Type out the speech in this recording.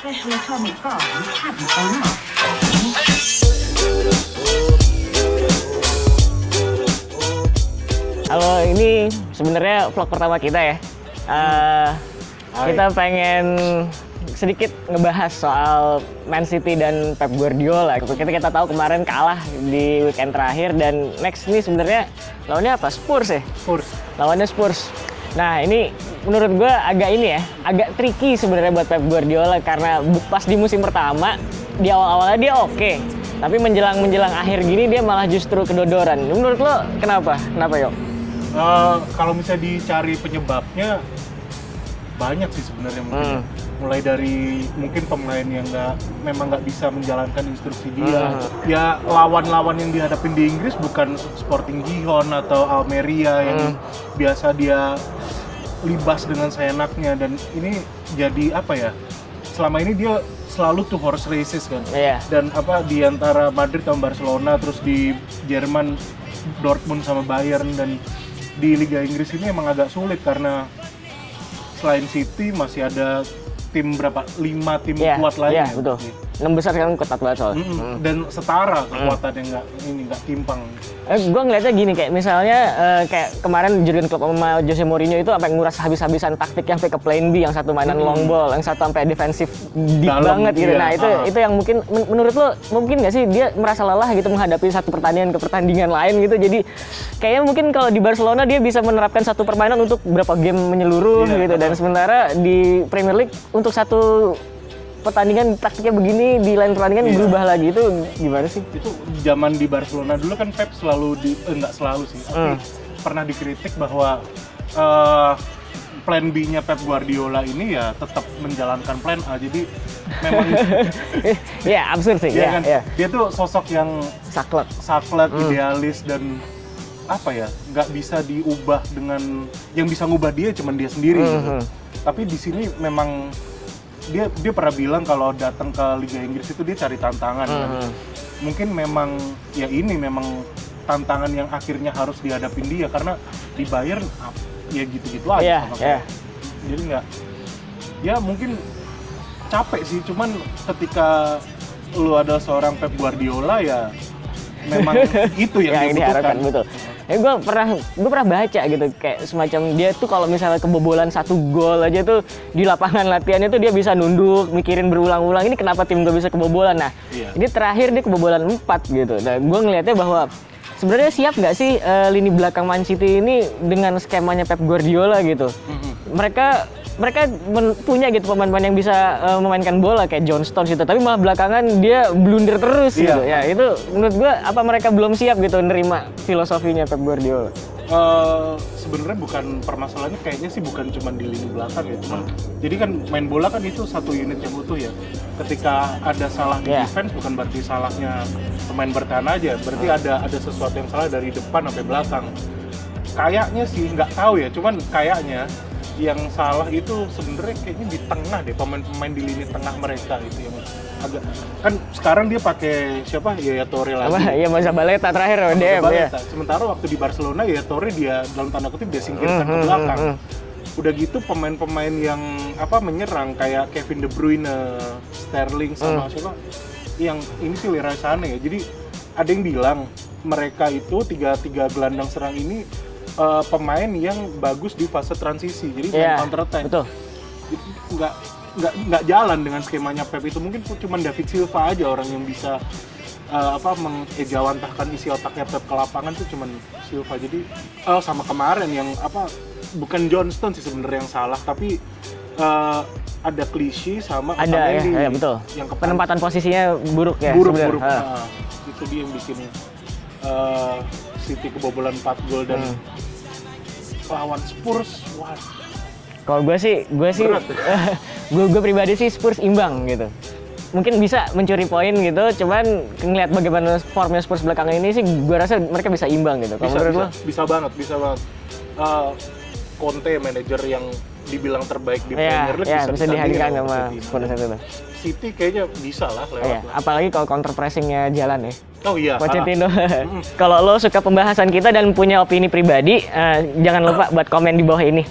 这是上面告诉你看不到那。Halo, ini sebenarnya vlog pertama kita ya. Kita pengen sedikit ngebahas soal Man City dan Pep Guardiola. Kita tahu kemarin kalah di weekend terakhir dan next ini sebenarnya lawannya apa? Spurs ya? Spurs. Lawannya Spurs. Nah ini menurut gue agak tricky sebenarnya buat Pep Guardiola karena pas di musim pertama di awal-awalnya dia oke, tapi menjelang akhir gini dia malah justru kedodoran. Menurut lo kenapa? Kenapa Yo? Kalau misalnya dicari penyebabnya banyak sih sebenarnya mungkin. Mulai dari mungkin pemain yang memang nggak bisa menjalankan instruksi dia. Ya lawan-lawan yang dihadapin di Inggris bukan Sporting Gijon atau Almeria yang biasa dia libas dengan seenaknya, dan ini jadi apa ya? Selama ini dia selalu tuh horse races kan. Dan di antara Madrid sama Barcelona, terus di Jerman Dortmund sama Bayern, dan di Liga Inggris ini emang agak sulit karena selain City masih ada tim 5 tim kuat lain. Iya, betul. 6 besar sekarang ketat banget soalnya. Dan setara kekuatannya nggak timpang. Gue ngeliatnya gini, kayak misalnya kayak kemarin Jurgen Klopp sama Jose Mourinho itu sampai nguras habis-habisan taktik yang sampai ke plan B, yang satu mainan long ball, yang satu sampai defensif deep banget gitu. Nah itu yang mungkin menurut lo mungkin nggak sih dia merasa lelah gitu menghadapi satu pertandingan ke pertandingan lain gitu. Jadi kayaknya mungkin kalau di Barcelona dia bisa menerapkan satu permainan untuk berapa game menyeluruh gitu, dan sementara di Premier League untuk satu pertandingan taktiknya begini, di lain pertandingan berubah lagi. Itu gimana sih? Itu zaman di Barcelona dulu kan Pep selalu nggak selalu sih, tapi pernah dikritik bahwa plan B-nya Pep Guardiola ini ya tetap menjalankan plan A. Jadi memang ya absurd sih. Dia tuh sosok yang saklek, idealis, dan nggak bisa diubah dengan yang bisa ngubah dia cuman dia sendiri gitu. Tapi di sini memang dia pernah bilang kalau datang ke Liga Inggris itu dia cari tantangan kan. Mungkin memang ya ini memang tantangan yang akhirnya harus dihadapin dia, karena di Bayern ya gitu-gitu aja Jadi mungkin capek sih, cuman ketika lu ada seorang Pep Guardiola ya memang itu yang dibutuhkan. Betul. Gue pernah baca gitu, kayak semacam dia tuh kalau misalnya kebobolan 1 gol aja tuh di lapangan latihannya tuh dia bisa nunduk, mikirin berulang-ulang ini kenapa tim gue bisa kebobolan. Nah, ini terakhir dia kebobolan 4 gitu. Nah, gue ngelihatnya bahwa sebenarnya siap nggak sih lini belakang Man City ini dengan skemanya Pep Guardiola gitu. Mereka punya gitu pemain-pemain yang bisa memainkan bola kayak John Stones gitu, tapi malah belakangan dia blunder terus gitu. Ya itu menurut gua apa mereka belum siap gitu nerima filosofinya Pep Guardiola. Sebenarnya bukan permasalahannya, kayaknya sih bukan cuma di lini belakang ya, jadi kan main bola kan itu satu unit yang utuh ya. Ketika ada salah di defense bukan berarti salahnya pemain bertahan aja, berarti ada sesuatu yang salah dari depan sampai belakang. Kayaknya sih nggak tahu ya, cuman kayaknya yang salah itu sebenarnya kayaknya di tengah deh, pemain-pemain di lini tengah mereka itu yang agak, kan sekarang dia pakai siapa? Yaya Toure lagi. Iya, Masa Baleta terakhir DM ya. Sementara waktu di Barcelona Yaya Toure dia dalam tanda kutip dia singkirkan ke belakang. Udah gitu pemain-pemain yang menyerang kayak Kevin De Bruyne, Sterling sama siapa? Yang ini sih Leroy Sané ya. Jadi ada yang bilang mereka itu tiga gelandang serang ini pemain yang bagus di fase transisi, jadi main counter attack. Betul. Nggak jalan dengan skemanya Pep itu. Mungkin cuma David Silva aja orang yang bisa mengejawantahkan isi otaknya Pep ke lapangan tuh cuman Silva. Jadi sama kemarin yang bukan John Stones sih sebenarnya yang salah, tapi ada Clichy sama Otamendi. Betul. Yang penempatan posisinya buruk ya. Buruk. Itu dia yang bikin City kebobolan 4 gol dan lawan Spurs. Kalau gue sih gue pribadi sih Spurs imbang gitu. Mungkin bisa mencuri poin gitu, cuman ngeliat bagaimana formnya Spurs belakangan ini sih gue rasa mereka bisa imbang gitu. Bisa banget. Conte manajer yang dibilang terbaik di Premier League bisa dihadirkan sama Spurs itu. City kayaknya bisa lah lewat. Apalagi kalau counter pressingnya jalan ya. Oh iya. Pochettino. Kalau lo suka pembahasan kita dan punya opini pribadi, jangan lupa buat komen di bawah ini.